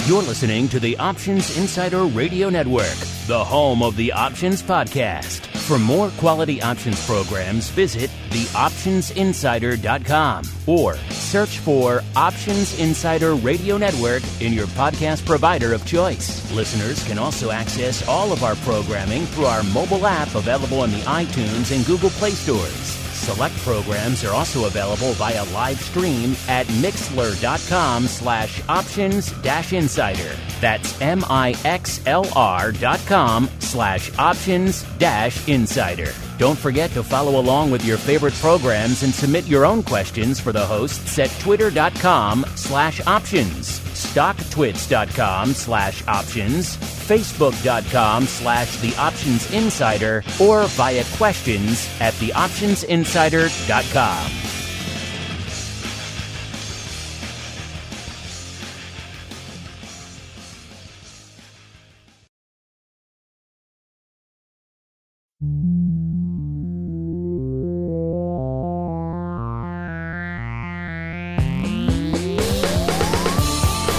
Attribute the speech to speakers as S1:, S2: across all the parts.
S1: You're listening to the Options Insider Radio Network, the home of the Options Podcast. For more quality options programs, visit theoptionsinsider.com or search for Options Insider Radio Network in your podcast provider of choice. Listeners can also access all of our programming through our mobile app available in the iTunes and Google Play stores. Select programs are also available via live stream at mixlr.com/options-insider. That's mixlr.com/options-insider. Don't forget to follow along with your favorite programs and submit your own questions for the hosts at twitter.com/options, stocktwits.com/options, facebook.com/theoptionsinsider, or via questions at theoptionsinsider.com.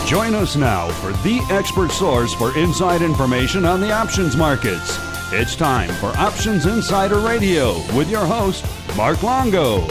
S2: Join us now for the expert source for inside information on the options markets. It's time for Options Insider Radio with your host, Mark Longo.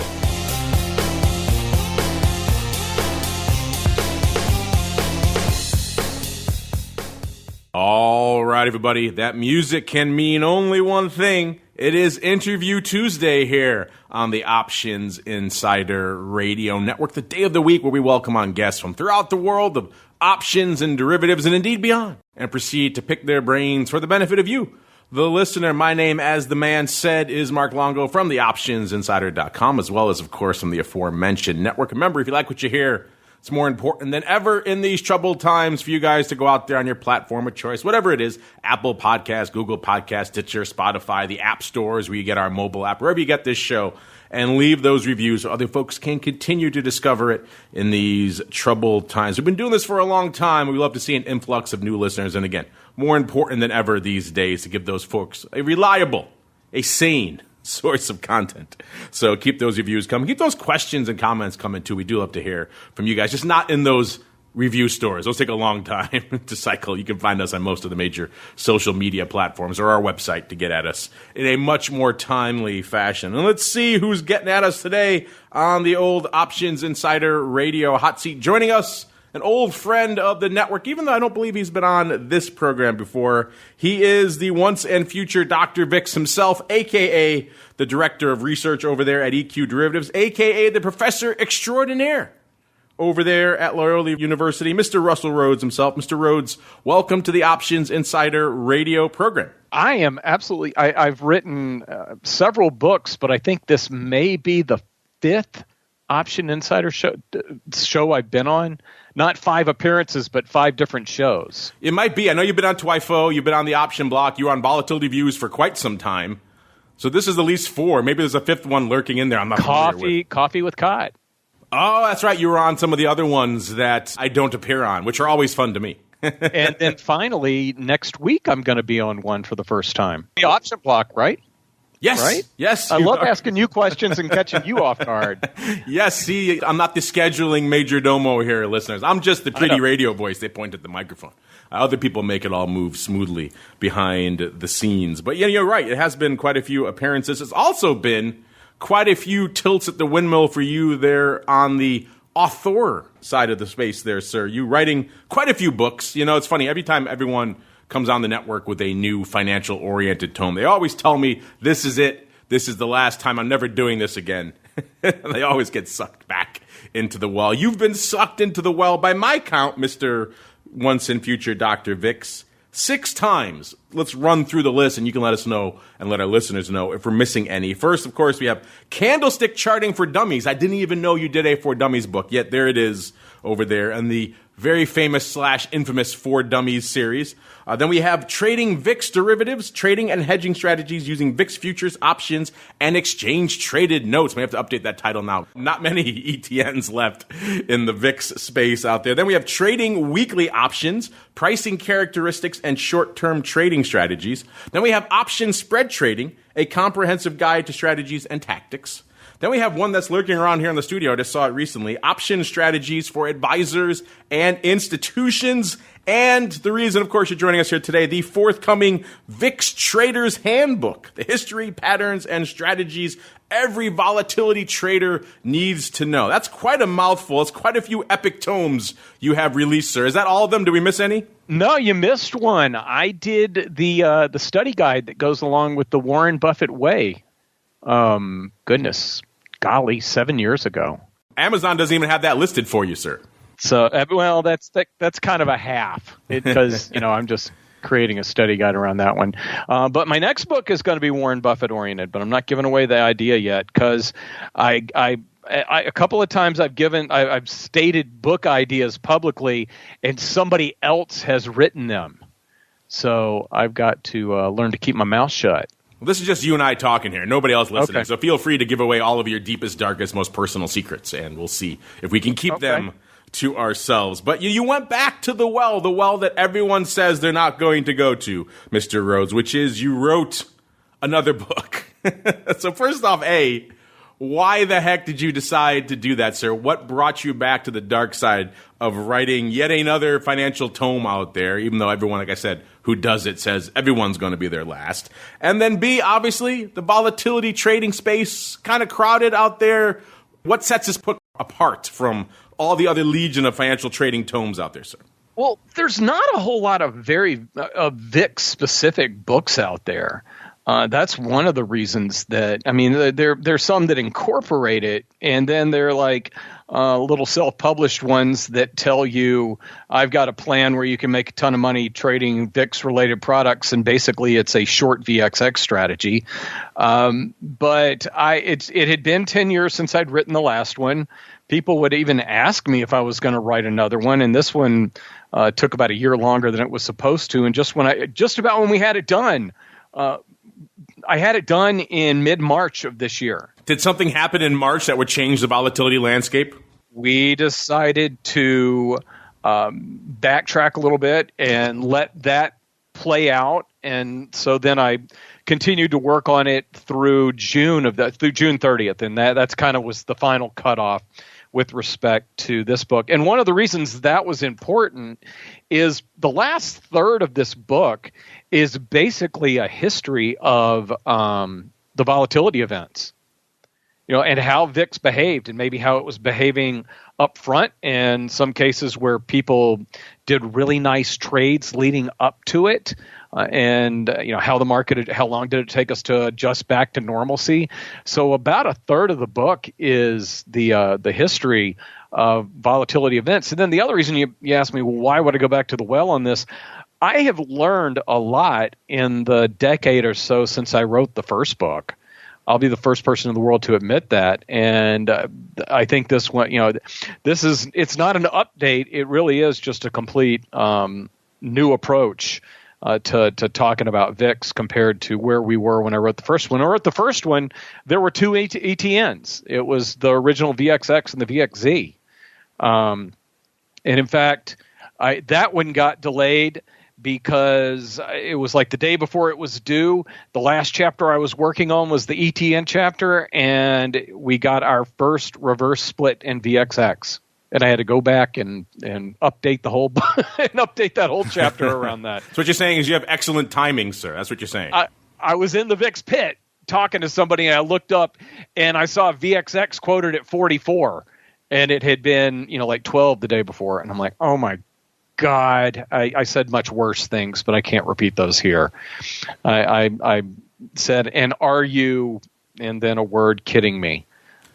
S3: All right, everybody. That music can mean only one thing. It is Interview Tuesday here on the Options Insider Radio Network, the day of the week where we welcome on guests from throughout the world of options and derivatives and indeed beyond, and proceed to pick their brains for the benefit of you, the listener. My name, as the man said, is Mark Longo from the optionsinsider.com, as well as, of course, from the aforementioned network. Remember, if you like what you hear, it's more important than ever in these troubled times for you guys to go out there on your platform of choice, whatever it is, Apple Podcasts, Google Podcasts, Stitcher, Spotify, the app stores where you get our mobile app, wherever you get this show, and leave those reviews so other folks can continue to discover it in these troubled times. We've been doing this for a long time, and we love to see an influx of new listeners. And again, more important than ever these days to give those folks a reliable, a sane source of content. So keep those reviews coming. Keep those questions and comments coming, too. We do love to hear from you guys, just not in those review stores. Those take a long time to cycle. You can find us on most of the major social media platforms or our website to get at us in a much more timely fashion. And let's see who's getting at us today on the old Options Insider Radio hot seat. Joining us, an old friend of the network, even though I don't believe he's been on this program before. He is the once and future Dr. VIX himself, a.k.a. the Director of Research over there at EQ Derivatives, a.k.a. the Professor Extraordinaire over there at Loyola University, Mr. Russell Rhoads himself. Mr. Rhoads, welcome to the Options Insider Radio program.
S4: I am absolutely, I've written several books, but I think this may be the fifth Option Insider show I've been on. Not 5 appearances, but 5 different shows. It
S3: might be. I know you've been on TWIFO, you've been on the Option Block, you were on Volatility Views for quite some time. So this is at least 4. Maybe there's a 5th one lurking in there. I'm not familiar with.
S4: Coffee with Cod.
S3: Oh, that's right. You were on some of the other ones that I don't appear on, which are always fun to me.
S4: And then finally, next week, I'm going to be on one for the first time. The Option Block, right?
S3: Yes.
S4: Right?
S3: Yes.
S4: I love asking you questions and catching you off guard.
S3: Yes. See, I'm not the scheduling major domo here, listeners. I'm just the pretty radio voice. They point at the microphone. Other people make it all move smoothly behind the scenes. But yeah, you're right. It has been quite a few appearances. It's also been quite a few tilts at the windmill for you there on the author side of the space there, sir. You writing quite a few books. You know, it's funny. Every time everyone comes on the network with a new financial-oriented tome, they always tell me, this is it. This is the last time. I'm never doing this again. They always get sucked back into the well. You've been sucked into the well, by my count, Mr. Once and Future Dr. VIX, 6 times. Let's run through the list, and you can let us know and let our listeners know if we're missing any. First, of course, we have Candlestick Charting for Dummies. I didn't even know you did a For Dummies book, yet there it is over there in the very famous / infamous For Dummies series. Then we have Trading VIX Derivatives, Trading and Hedging Strategies Using VIX Futures, Options, and Exchange-Traded Notes. We have to update that title now. Not many ETNs left in the VIX space out there. Then we have Trading Weekly Options, Pricing Characteristics, and Short-Term Trading Strategies. Then we have Option Spread Trading, a comprehensive guide to strategies and tactics. Then we have one that's lurking around here in the studio. I just saw it recently. Option Strategies for Advisors and Institutions. And the reason, of course, you're joining us here today, the forthcoming VIX Trader's Handbook, the history, patterns, and strategies every volatility trader needs to know. That's quite a mouthful. It's quite a few epic tomes you have released, sir. Is that all of them? Did we miss any?
S4: No, you missed one. I did the study guide that goes along with the Warren Buffett Way. Goodness, golly, 7 years ago.
S3: Amazon doesn't even have that listed for you, sir.
S4: So, well, that's kind of a half because, I'm just creating a study guide around that one. But my next book is going to be Warren Buffett oriented, but I'm not giving away the idea yet because I a couple of times I've stated book ideas publicly and somebody else has written them. So I've got to learn to keep my mouth shut.
S3: Well, this is just you and I talking here. Nobody else listening.
S4: Okay.
S3: So feel free to give away all of your deepest, darkest, most personal secrets, and we'll see if we can keep them to ourselves. But you went back to the well that everyone says they're not going to go to, Mr. Rhoads, which is you wrote another book. So first off, why the heck did you decide to do that, sir? What brought you back to the dark side of writing yet another financial tome out there, even though everyone, like I said, who does it says everyone's going to be their last? And then B, obviously, the volatility trading space kind of crowded out there. What sets this book apart from all the other legion of financial trading tomes out there, sir?
S4: Well, there's not a whole lot of very VIX-specific books out there. That's one of the reasons that, there's some that incorporate it, and then they're like little self-published ones that tell you, I've got a plan where you can make a ton of money trading VIX-related products, and basically it's a short VXX strategy. But it had been 10 years since I'd written the last one. People would even ask me if I was going to write another one, and this one took about a year longer than it was supposed to, and just about when we had it done, I had it done in mid-March of this year.
S3: Did something happen in March that would change the volatility landscape?
S4: We decided to backtrack a little bit and let that play out. And so then I continued to work on it through June 30th. And that's kind of was the final cutoff with respect to this book. And one of the reasons that was important is the last third of this book is basically a history of the volatility events, and how VIX behaved and maybe how it was behaving up front, and some cases where people did really nice trades leading up to it, and how the market, how long did it take us to adjust back to normalcy. So about a third of the book is the history of volatility events. And then the other reason you asked me, well, why would I go back to the well on this? I have learned a lot in the decade or so since I wrote the first book. I'll be the first person in the world to admit that. And I think this one, it's not an update. It really is just a complete new approach to talking about VIX compared to where we were when I wrote the first one. When I wrote the first one, there were two ETNs. It was the original VXX and the VXZ. And in fact, that one got delayed because it was like the day before it was due. The last chapter I was working on was the ETN chapter, and we got our first reverse split in VXX. And I had to go back and update the whole and update that whole chapter around that.
S3: So what you're saying is you have excellent timing, sir. That's what you're saying.
S4: I was in the VIX pit talking to somebody, and I looked up, and I saw VXX quoted at 44, and it had been like 12 the day before, and I'm like, oh my God, I said much worse things, but I can't repeat those here. I said, and are you, and then a word, kidding me?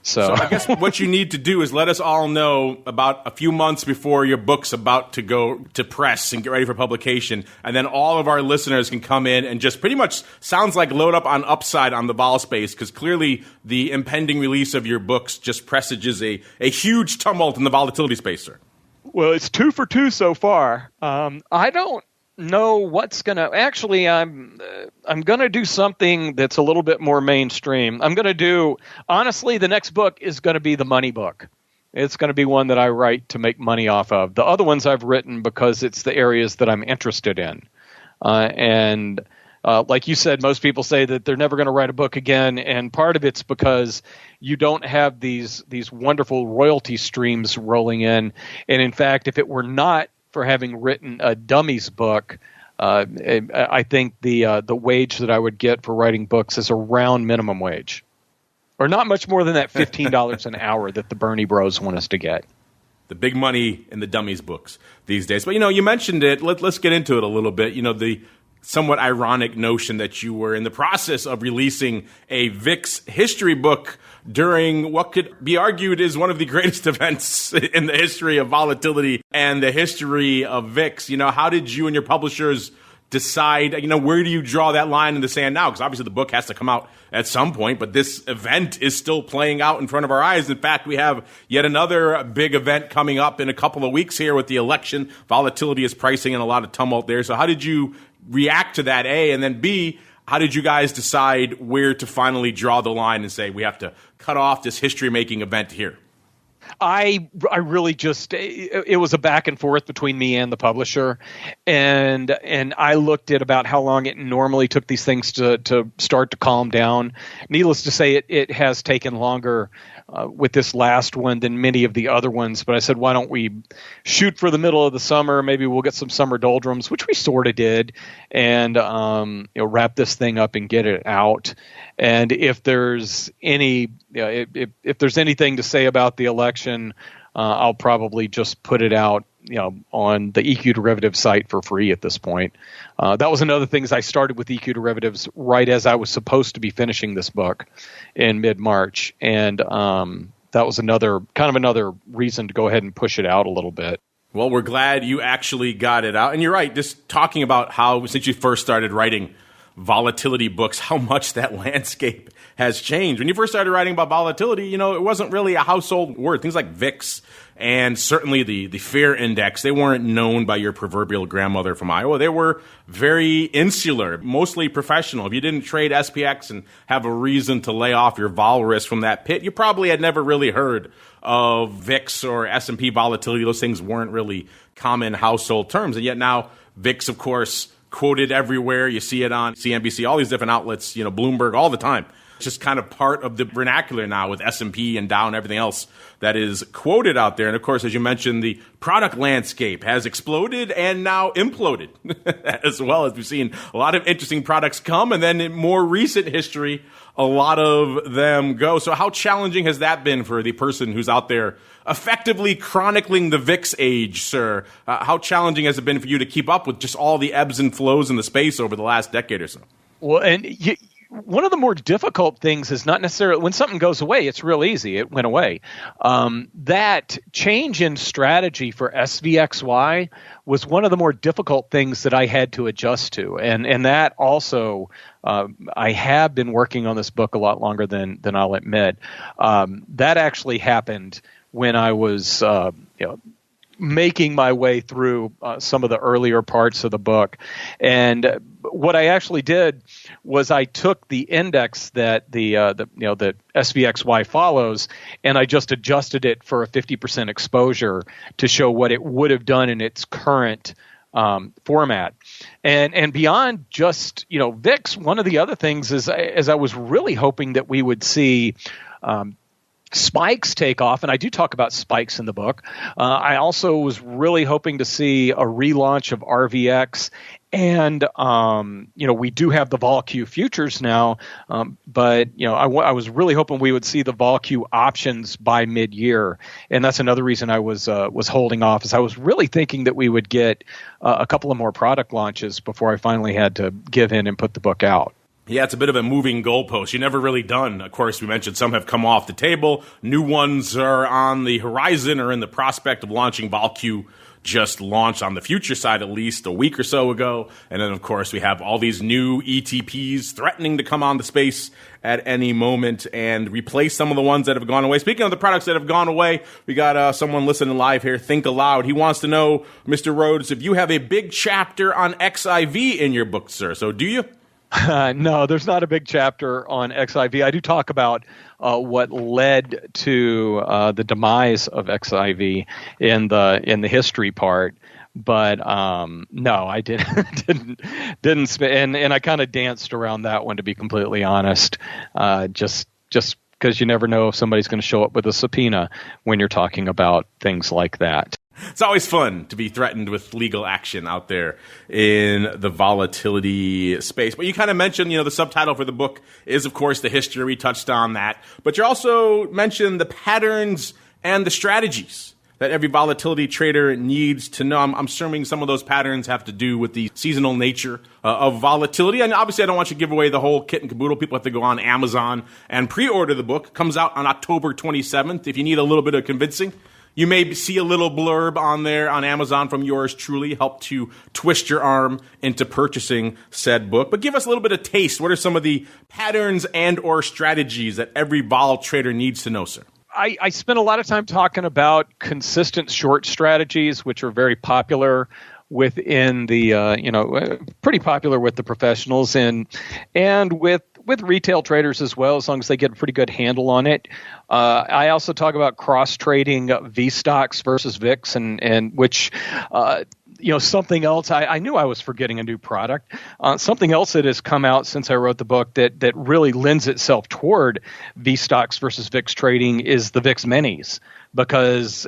S4: So
S3: I guess what you need to do is let us all know about a few months before your book's about to go to press and get ready for publication, and then all of our listeners can come in and just pretty much sounds like load up on upside on the vol space, because clearly the impending release of your books just presages a huge tumult in the volatility space, sir.
S4: Well, it's 2 for 2 so far. I don't know what's going to – actually, I'm going to do something that's a little bit more mainstream. I'm going to do – honestly, the next book is going to be the money book. It's going to be one that I write to make money off of. The other ones I've written because it's the areas that I'm interested in. And Like you said, most people say that they're never going to write a book again, and part of it's because you don't have these wonderful royalty streams rolling in. And in fact, if it were not for having written a dummies book, I think the wage that I would get for writing books is around minimum wage, or not much more than that $15 an hour that the Bernie Bros want us to get.
S3: The big money in the dummies books these days. But, you mentioned it. Let's get into it a little bit. The somewhat ironic notion that you were in the process of releasing a VIX history book during what could be argued is one of the greatest events in the history of volatility and the history of VIX. How did you and your publishers decide, where do you draw that line in the sand now? Because obviously the book has to come out at some point, but this event is still playing out in front of our eyes. In fact, we have yet another big event coming up in a couple of weeks here with the election. Volatility is pricing in a lot of tumult there. So how did you react to that, A? And then B, how did you guys decide where to finally draw the line and say we have to cut off this history-making event here?
S4: I really just, it was a back and forth between me and the publisher, and I looked at about how long it normally took these things to start to calm down. Needless to say, it has taken longer with this last one than many of the other ones, but I said, why don't we shoot for the middle of the summer? Maybe we'll get some summer doldrums, which we sort of did, and wrap this thing up and get it out. And if there's any, if there's anything to say about the election, I'll probably just put it out, on the EQ Derivatives site for free at this point. That was another thing. I started with EQ Derivatives right as I was supposed to be finishing this book in mid-March, and that was another reason to go ahead and push it out a little bit.
S3: Well, we're glad you actually got it out, and you're right. Just talking about how since you first started writing volatility books, how much that landscape has changed. When you first started writing about volatility, it wasn't really a household word. Things like VIX and certainly the fear index, they weren't known by your proverbial grandmother from Iowa. They were very insular, mostly professional. If you didn't trade SPX and have a reason to lay off your vol risk from that pit, you probably had never really heard of VIX or S&P volatility. Those things weren't really common household terms. And yet now VIX, of course, quoted everywhere. You see it on CNBC, all these different outlets, Bloomberg, all the time. It's just kind of part of the vernacular now with S&P and Dow and everything else that is quoted out there. And of course, as you mentioned, the product landscape has exploded and now imploded as well, as we've seen a lot of interesting products come, and then in more recent history, a lot of them go. So how challenging has that been for the person who's out there effectively chronicling the VIX age, sir? How challenging has it been for you to keep up with just all the ebbs and flows in the space over the last decade or so?
S4: Well, and one of the more difficult things is not necessarily when something goes away, it's real easy. It went away. That change in strategy for SVXY was one of the more difficult things that I had to adjust to. And that also, I have been working on this book a lot longer than I'll admit. That actually happened when I was, making my way through some of the earlier parts of the book. And what I actually did was I took the index that that SVXY follows, and I just adjusted it for a 50% exposure to show what it would have done in its current format. And beyond just, VIX, one of the other things is I was really hoping that we would see spikes take off, and I do talk about spikes in the book. I also was really hoping to see a relaunch of RVX, and we do have the VolQ futures now, but I was really hoping we would see the VolQ options by mid-year, and that's another reason I was holding off. Is I was really thinking that we would get a couple of more product launches before I finally had to give in and put the book out.
S3: Yeah, it's a bit of a moving goalpost. You're never really done. Of course, we mentioned some have come off the table. New ones are on the horizon or in the prospect of launching. VolQ just launched on the future side at least a week or so ago. And then, of course, we have all these new ETPs threatening to come on the space at any moment and replace some of the ones that have gone away. Speaking of the products that have gone away, we got someone listening live here, Think Aloud. He wants to know, Mr. Rhodes, if you have a big chapter on XIV in your book, sir. So do you?
S4: No, there's not a big chapter on XIV. I do talk about what led to the demise of XIV in the history part, But no, I didn't and I kind of danced around that one, to be completely honest. Just because you never know if somebody's going to show up with a subpoena when you're talking about things like that.
S3: It's always fun to be threatened with legal action out there in the volatility space. But you kind of mentioned, the subtitle for the book is, of course, the history. We touched on that. But you also mentioned the patterns and the strategies that every volatility trader needs to know. I'm assuming some of those patterns have to do with the seasonal nature of volatility. And obviously, I don't want you to give away the whole kit and caboodle. People have to go on Amazon and pre-order the book. It comes out on October 27th. If you need a little bit of convincing, you may see a little blurb on there on Amazon from yours truly, help to twist your arm into purchasing said book. But give us a little bit of taste. What are some of the patterns and or strategies that every vol trader needs to know, sir?
S4: I spent a lot of time talking about consistent short strategies, which are very popular within the, pretty popular with the professionals and with retail traders as well, as long as they get a pretty good handle on it. I also talk about cross-trading V stocks versus VIX, and which, something else. I knew I was forgetting a new product. Something else that has come out since I wrote the book that really lends itself toward V stocks versus VIX trading is the VIX minis, because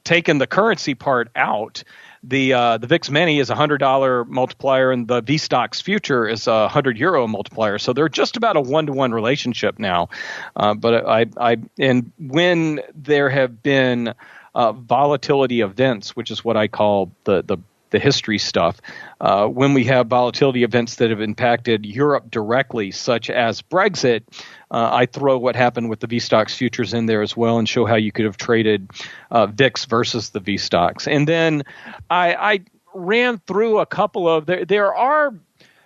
S4: taking the currency part out, the VIX mini is a $100 multiplier, and the V stocks future is a €100 multiplier. So they're just about a 1-to-1 relationship now. But and when there have been volatility events, which is what I call the history stuff, when we have volatility events that have impacted Europe directly, such as Brexit, I throw what happened with the VSTOXX futures in there as well and show how you could have traded VIX versus the VSTOXX. And then I ran through a couple of, there are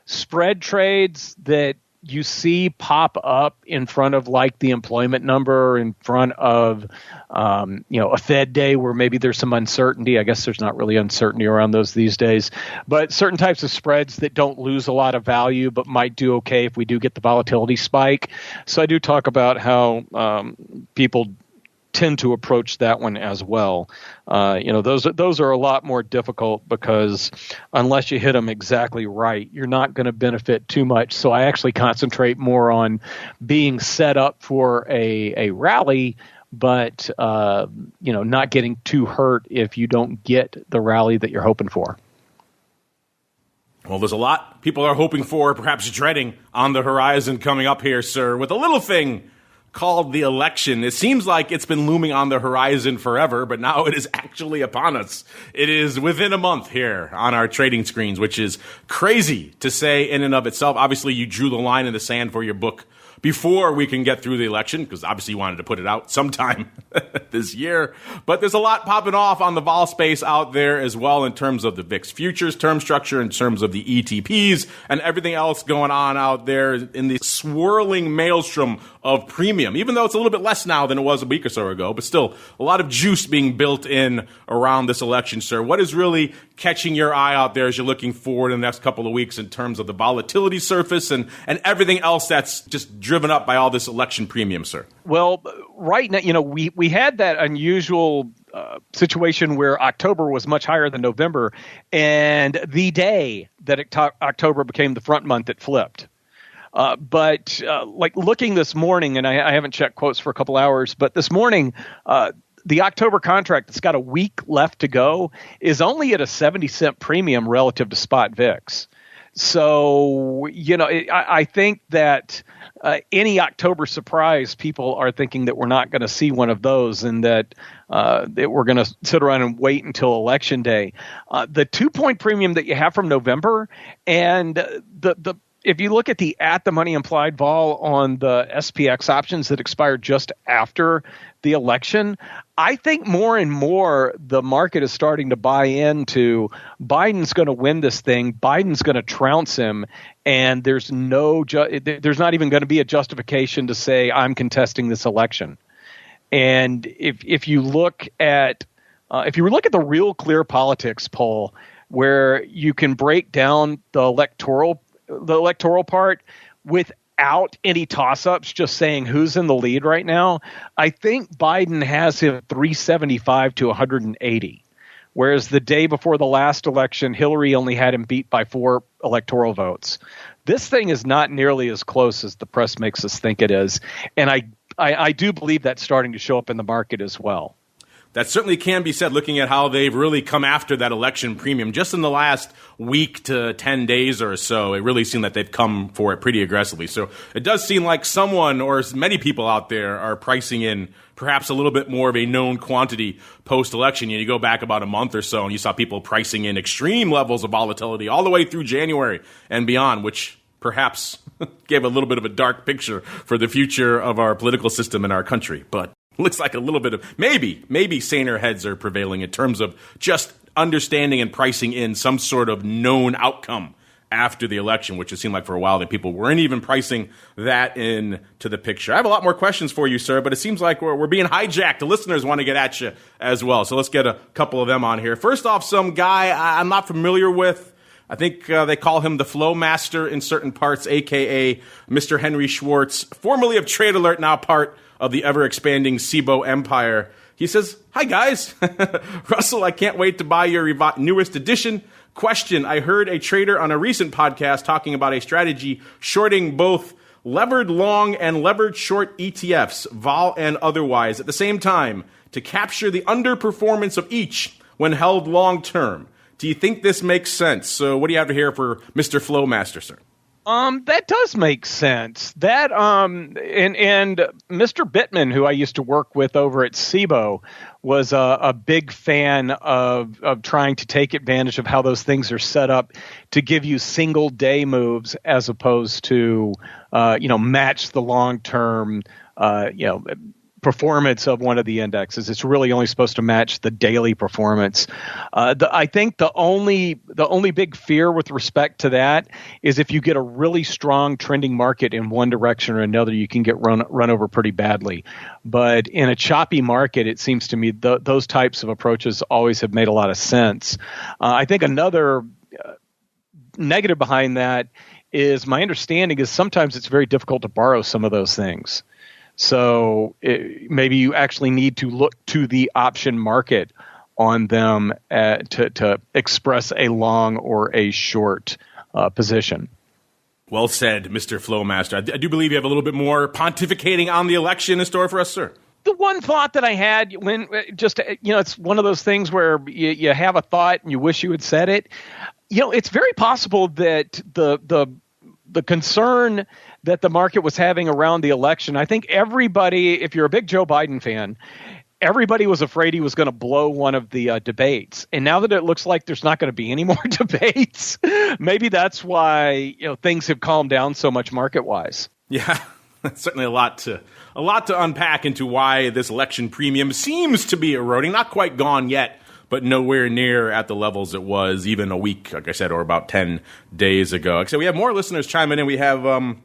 S4: spread trades that you see pop up in front of like the employment number, in front of, a Fed day where maybe there's some uncertainty. I guess there's not really uncertainty around those these days, but certain types of spreads that don't lose a lot of value, but might do okay if we do get the volatility spike. So I do talk about how people tend to approach that one as well. Those are a lot more difficult because unless you hit them exactly right, you're not going to benefit too much. So I actually concentrate more on being set up for a rally, but not getting too hurt if you don't get the rally that you're hoping for.
S3: Well, there's a lot people are hoping for, perhaps dreading, on the horizon coming up here, sir, with a little thing called the election. It seems like it's been looming on the horizon forever, but now it is actually upon us. It is within a month here on our trading screens, which is crazy to say in and of itself. Obviously, you drew the line in the sand for your book before we can get through the election, because obviously you wanted to put it out sometime this year. But there's a lot popping off on the vol space out there as well in terms of the VIX futures term structure, in terms of the ETPs, and everything else going on out there in the swirling maelstrom of premium, even though it's a little bit less now than it was a week or so ago, but still a lot of juice being built in around this election, sir. What is really catching your eye out there as you're looking forward in the next couple of weeks in terms of the volatility surface and everything else that's just driven up by all this election premium, sir? Well,
S4: right now, we had that unusual situation where October was much higher than November, and the day that October became the front month, it flipped. But looking this morning, and I haven't checked quotes for a couple hours, but this morning, the October contract that's got a week left to go is only at a 70-cent premium relative to spot VIX. So, I think that any October surprise, people are thinking that we're not going to see one of those, and that we're going to sit around and wait until election day. The 2-point premium that you have from November, and if you look at the money implied vol on the SPX options that expired just after the election, I think more and more the market is starting to buy into Biden's going to win this thing. Biden's going to trounce him, and there's not even going to be a justification to say I'm contesting this election. And if you look at the Real Clear Politics poll, where you can break down the electoral part without any toss-ups, just saying who's in the lead right now, I think Biden has him 375 to 180, whereas the day before the last election, Hillary only had him beat by 4 electoral votes. This thing is not nearly as close as the press makes us think it is, and I do believe that's starting to show up in the market as well.
S3: That certainly can be said, looking at how they've really come after that election premium. Just in the last week to 10 days or so, it really seemed that they've come for it pretty aggressively. So it does seem like someone or many people out there are pricing in perhaps a little bit more of a known quantity post-election. You go back about a month or so, and you saw people pricing in extreme levels of volatility all the way through January and beyond, which perhaps gave a little bit of a dark picture for the future of our political system in our country. But looks like a little bit of maybe saner heads are prevailing in terms of just understanding and pricing in some sort of known outcome after the election, which it seemed like for a while that people weren't even pricing that into the picture. I have a lot more questions for you, sir, but it seems like we're being hijacked. The listeners want to get at you as well, so let's get a couple of them on here. First off, some guy I'm not familiar with. I think they call him the Flow Master in certain parts, a.k.a. Mr. Henry Schwartz, formerly of Trade Alert, now part of the ever-expanding SIBO empire. He says, "Hi, guys. Russell, I can't wait to buy your newest edition. Question, I heard a trader on a recent podcast talking about a strategy shorting both levered long and levered short ETFs, vol and otherwise, at the same time to capture the underperformance of each when held long-term. Do you think this makes sense?" So what do you have to hear for Mr. Flow Master, sir?
S4: That does make sense. That and Mr. Bittman, who I used to work with over at SIBO, was a big fan of trying to take advantage of how those things are set up to give you single day moves as opposed to match the long term performance of one of the indexes. It's really only supposed to match the daily performance. I think the only big fear with respect to that is if you get a really strong trending market in one direction or another, you can get run over pretty badly. But in a choppy market, it seems to me those types of approaches always have made a lot of sense. I think another negative behind that is my understanding is sometimes it's very difficult to borrow some of those things. So maybe you actually need to look to the option market on them to express a long or a short position.
S3: Well said, Mr. Flowmaster. I do believe you have a little bit more pontificating on the election in store for us, sir.
S4: The one thought that I had when it's one of those things where you have a thought and you wish you had said it. It's very possible that the concern that the market was having around the election, I think everybody, if you're a big Joe Biden fan, everybody was afraid he was going to blow one of the debates. And now that it looks like there's not going to be any more debates, maybe that's why things have calmed down so much market-wise.
S3: Yeah, that's certainly a lot to unpack into why this election premium seems to be eroding. Not quite gone yet, but nowhere near at the levels it was even a week, like I said, or about 10 days ago. So we have more listeners chiming in. We have, I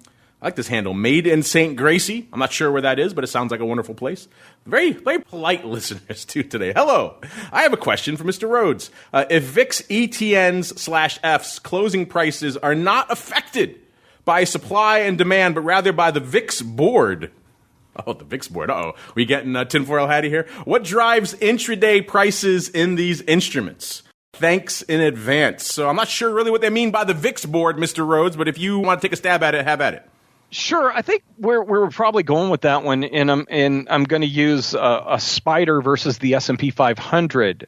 S3: like this handle, Made in St. Gracie. I'm not sure where that is, but it sounds like a wonderful place. Very, very polite listeners, too, today. Hello. I have a question for Mr. Rhodes. If VIX ETNs/Fs closing prices are not affected by supply and demand, but rather by the VIX board. Oh, the VIX board. Uh-oh. We getting tinfoil hatty here? What drives intraday prices in these instruments? Thanks in advance. So I'm not sure really what they mean by the VIX board, Mr. Rhodes, but if you want to take a stab at it, have at it.
S4: Sure. I think we're probably going with that one, and I'm going to use a spider versus the S&P 500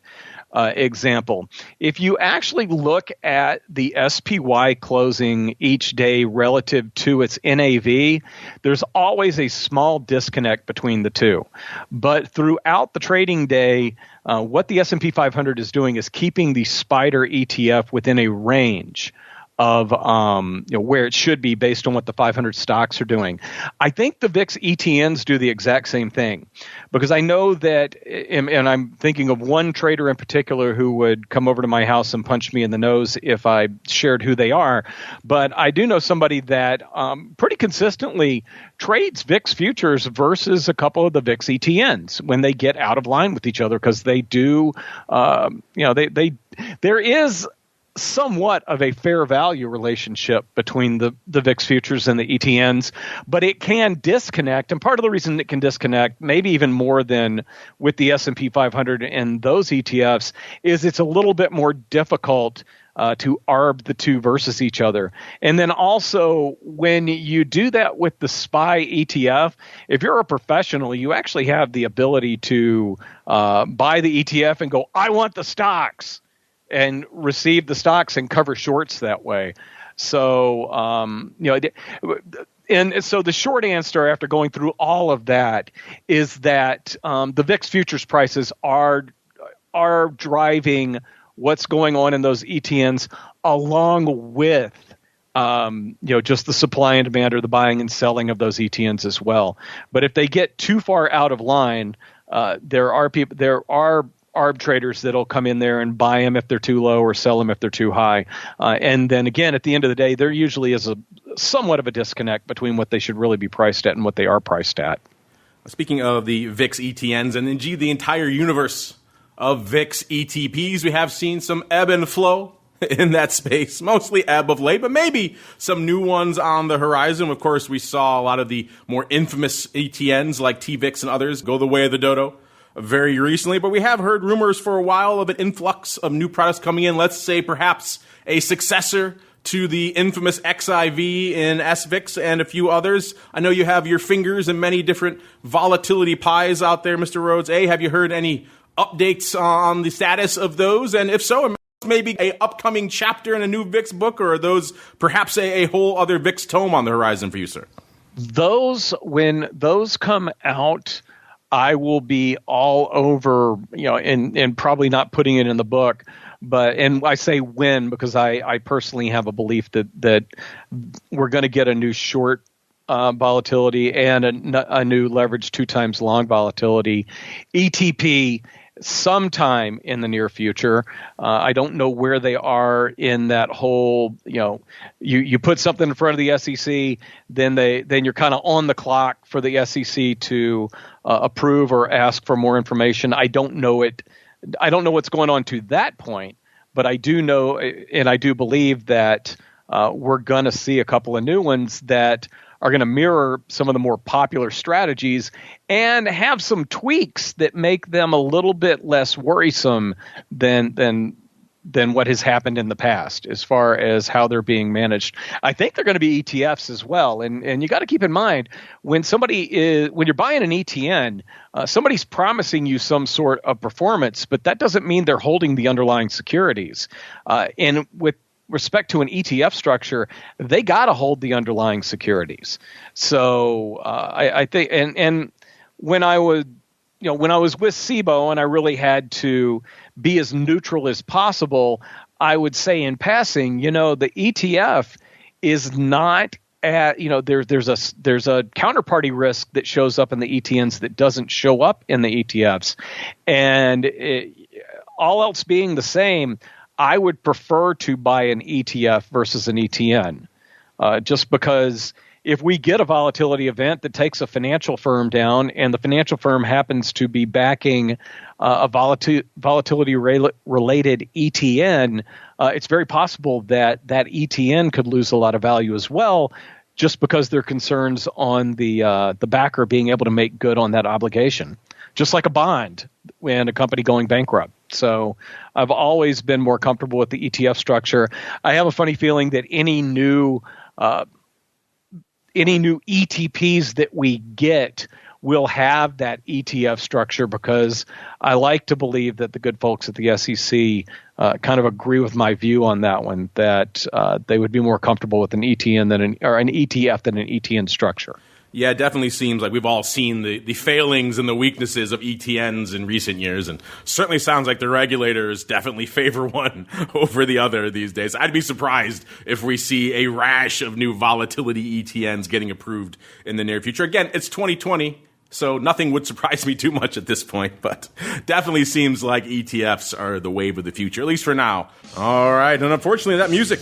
S4: example. If you actually look at the SPY closing each day relative to its NAV, there's always a small disconnect between the two. But throughout the trading day, what the S&P 500 is doing is keeping the spider ETF within a range of where it should be based on what the 500 stocks are doing. I think the VIX ETNs do the exact same thing, because I know that, and I'm thinking of one trader in particular who would come over to my house and punch me in the nose if I shared who they are, but I do know somebody that pretty consistently trades VIX futures versus a couple of the VIX ETNs when they get out of line with each other, because they do, there is somewhat of a fair value relationship between the VIX futures and the ETNs, but it can disconnect. And part of the reason it can disconnect, maybe even more than with the S&P 500 and those ETFs, is it's a little bit more difficult to arb the two versus each other. And then also, when you do that with the SPY ETF, if you're a professional, you actually have the ability to buy the ETF and go, I want the stocks, and receive the stocks and cover shorts that way. So, and so the short answer after going through all of that is that the VIX futures prices are driving what's going on in those ETNs, along with just the supply and demand, or the buying and selling of those ETNs as well. But if they get too far out of line, there are arb traders that'll come in there and buy them if they're too low or sell them if they're too high. And then again, at the end of the day, there usually is somewhat of a disconnect between what they should really be priced at and what they are priced at.
S3: Speaking of the VIX ETNs and indeed the entire universe of VIX ETPs, we have seen some ebb and flow in that space, mostly ebb of late, but maybe some new ones on the horizon. Of course, we saw a lot of the more infamous ETNs like TVIX and others go the way of the dodo very recently, but we have heard rumors for a while of an influx of new products coming in. Let's say perhaps a successor to the infamous XIV in SVIX and a few others. I know you have your fingers in many different volatility pies out there, Mr. Rhodes. Have you heard any updates on the status of those? And if so, maybe a upcoming chapter in a new VIX book, or are those perhaps a whole other VIX tome on the horizon for you, sir?
S4: When those come out, I will be all over, and probably not putting it in the book. And I say when because I personally have a belief that we're going to get a new short volatility and a new leverage 2 times long volatility ETP sometime in the near future. I don't know where they are in that whole, you put something in front of the SEC, then you're kind of on the clock for the SEC to approve or ask for more information. I don't know it. I don't know what's going on to that point, but I do know, and I do believe that we're going to see a couple of new ones that are going to mirror some of the more popular strategies and have some tweaks that make them a little bit less worrisome than what has happened in the past as far as how they're being managed. I think they're going to be ETFs as well. And you got to keep in mind when you're buying an ETN, somebody's promising you some sort of performance, but that doesn't mean they're holding the underlying securities. And with respect to an ETF structure, they got to hold the underlying securities. So I think, and when I was with SIBO and I really had to be as neutral as possible, I would say in passing, the ETF is not at, there's a counterparty risk that shows up in the ETNs that doesn't show up in the ETFs. And all else being the same, I would prefer to buy an ETF versus an ETN, just because if we get a volatility event that takes a financial firm down and the financial firm happens to be backing a volatility-related ETN, it's very possible that ETN could lose a lot of value as well, just because there are concerns on the backer being able to make good on that obligation, just like a bond and a company going bankrupt. So I've always been more comfortable with the ETF structure. I have a funny feeling that any new ETPs that we get will have that ETF structure, because I like to believe that the good folks at the SEC kind of agree with my view on that one, that they would be more comfortable with an ETN or an ETF than an ETN structure.
S3: Yeah, it definitely seems like we've all seen the failings and the weaknesses of ETNs in recent years, and certainly sounds like the regulators definitely favor one over the other these days. I'd be surprised if we see a rash of new volatility ETNs getting approved in the near future. Again, it's 2020, so nothing would surprise me too much at this point, but definitely seems like ETFs are the wave of the future, at least for now. All right, and unfortunately, that music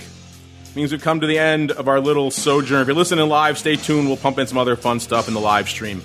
S3: means we've come to the end of our little sojourn. If you're listening live, stay tuned. We'll pump in some other fun stuff in the live stream.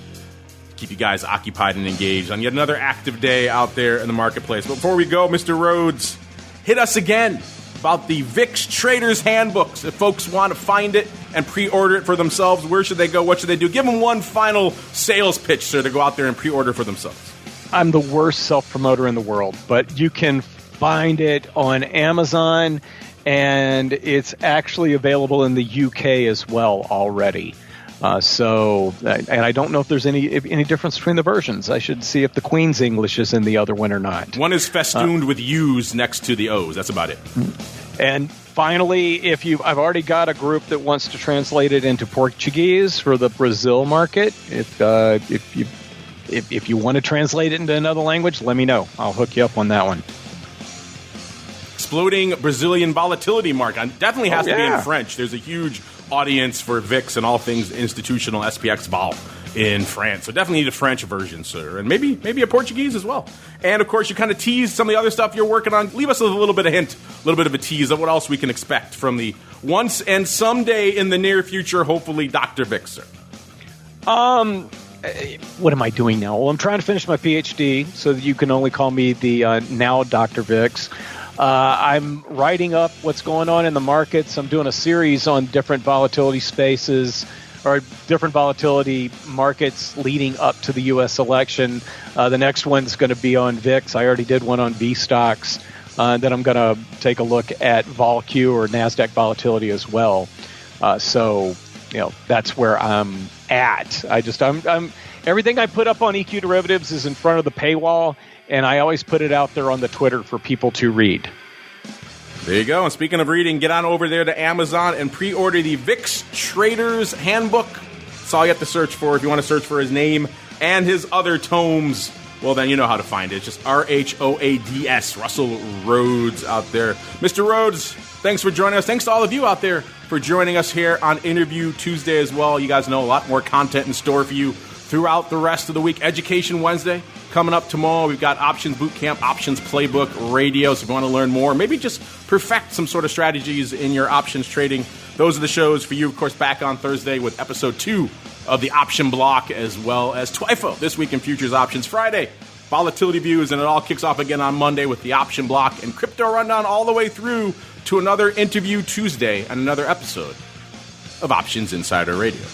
S3: Keep you guys occupied and engaged on yet another active day out there in the marketplace. But before we go, Mr. Rhodes, hit us again about the VIX Traders Handbooks. If folks want to find it and pre-order it for themselves, where should they go? What should they do? Give them one final sales pitch, sir, to go out there and pre-order for themselves.
S4: I'm the worst self-promoter in the world, but you can find it on Amazon, and it's actually available in the UK as well already. And I don't know if there's any difference between the versions. I should see if the Queen's English is in the other one or not.
S3: One is festooned with U's next to the O's. That's about it.
S4: And finally, I've already got a group that wants to translate it into Portuguese for the Brazil market. If you want to translate it into another language, let me know. I'll hook you up on that one.
S3: Exploding Brazilian volatility market. Definitely has to be in French. There's a huge audience for VIX and all things institutional SPX vol in France. So definitely need a French version, sir. And maybe a Portuguese as well. And, of course, you kind of teased some of the other stuff you're working on. Leave us a little bit of hint, a little bit of a tease of what else we can expect from the once and someday in the near future, hopefully, Dr. VIX, sir.
S4: What am I doing now? Well, I'm trying to finish my PhD so that you can only call me the now Dr. VIX. I'm writing up what's going on in the markets. I'm doing a series on different volatility spaces or different volatility markets leading up to the U.S. election. The next one's going to be on VIX. I already did one on V stocks. Then I'm going to take a look at VolQ or NASDAQ volatility as well. So that's where I'm at. I'm everything I put up on EQ Derivatives is in front of the paywall, and I always put it out there on the Twitter for people to read.
S3: There you go. And speaking of reading, get on over there to Amazon and pre-order the VIX Traders Handbook. That's all you have to search for. If you want to search for his name and his other tomes, well, then you know how to find it. It's just RHOADS, Russell Rhodes out there. Mr. Rhodes, thanks for joining us. Thanks to all of you out there for joining us here on Interview Tuesday as well. You guys know a lot more content in store for you throughout the rest of the week. Education Wednesday coming up tomorrow. We've got Options Bootcamp, Options Playbook, Radio. So if you want to learn more, maybe just perfect some sort of strategies in your options trading, those are the shows for you. Of course, back on Thursday with episode 2 of the Option Block, as well as TWIFO, This Week in Futures Options. Friday, Volatility Views, and it all kicks off again on Monday with the Option Block and Crypto Rundown all the way through to another Interview Tuesday and another episode of Options Insider Radio.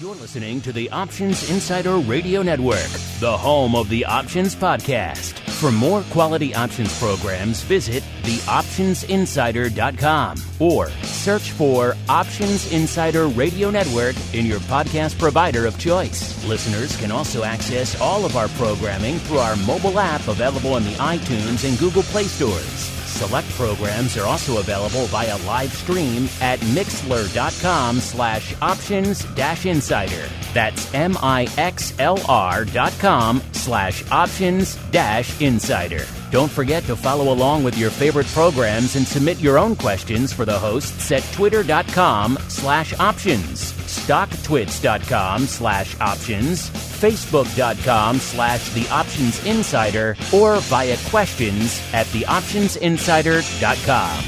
S1: You're listening to the Options Insider Radio Network, the home of the Options Podcast. For more quality options programs, visit theoptionsinsider.com or search for Options Insider Radio Network in your podcast provider of choice. Listeners can also access all of our programming through our mobile app available in the iTunes and Google Play stores. Select programs are also available via live stream at mixlr.com/options-insider. That's mixlr.com/options-insider. Don't forget to follow along with your favorite programs and submit your own questions for the hosts at twitter.com/options, stocktwits.com/options, facebook.com/theoptionsinsider, or via questions at theoptionsinsider.com.